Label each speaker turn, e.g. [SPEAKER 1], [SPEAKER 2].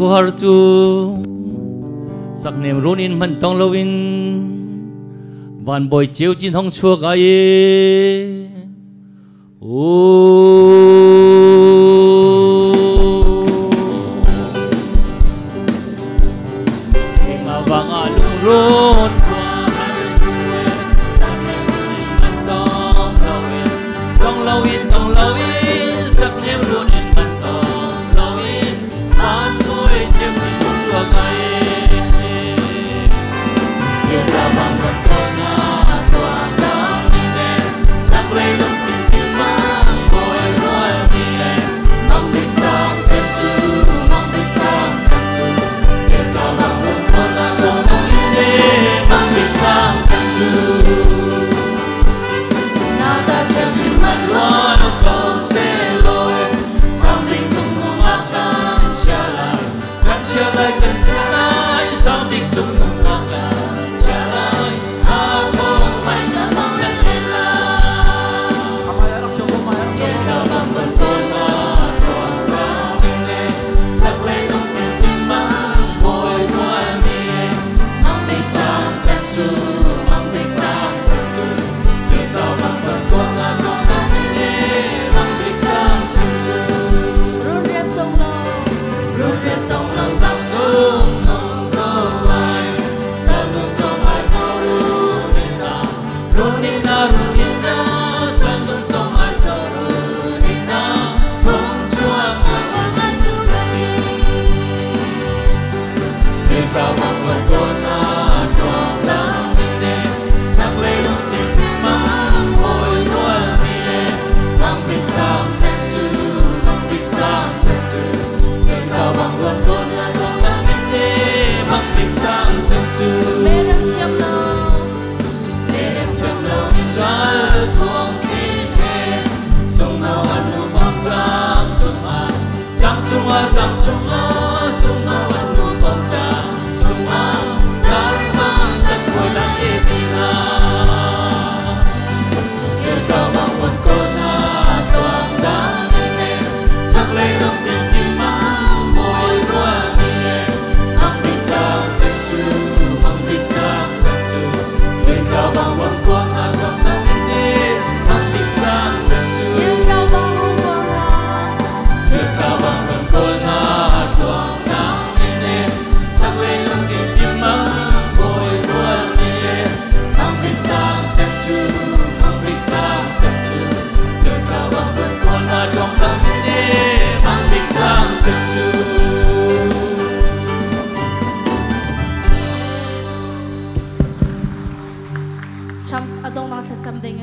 [SPEAKER 1] ku har chu sak nem run in man tong lovin van boy chiu chin hong chua ga ye Hinga vang a lung ron qua har chu sak nem run in man tong lovin tong lovin sak nem run in man tong lovin van boy chiu chin hong chua ga ye Chiều ra bằng một con ngã thoáng đắng in em chắc lấy lúc trên phim mang bồi nuôi đi em mong biết sang chân chu mong biết sang chân chu Chiều ra bằng một con ngã thoáng đắng in em mong biết sang chân chu nào ta treo trên mặt hoa nó cầu xe lôi sang đình trong ngô mạc tan trở lại cần trở lại sang đình trong ngô mạc tan Trong trong nó sung nó vẫn nuôi bóng trăng sung nó đã mang đất hồi lại đi tìm chiều cao bằng một con thoáng đắng in em chắc lấy lòng trên phim mang môi nuôi mi em mang bình sang chân chu chiều cao bằng một con thoáng đắng in em mang bình sang chân chu chiều cao bằng một con
[SPEAKER 2] Adong lang sa something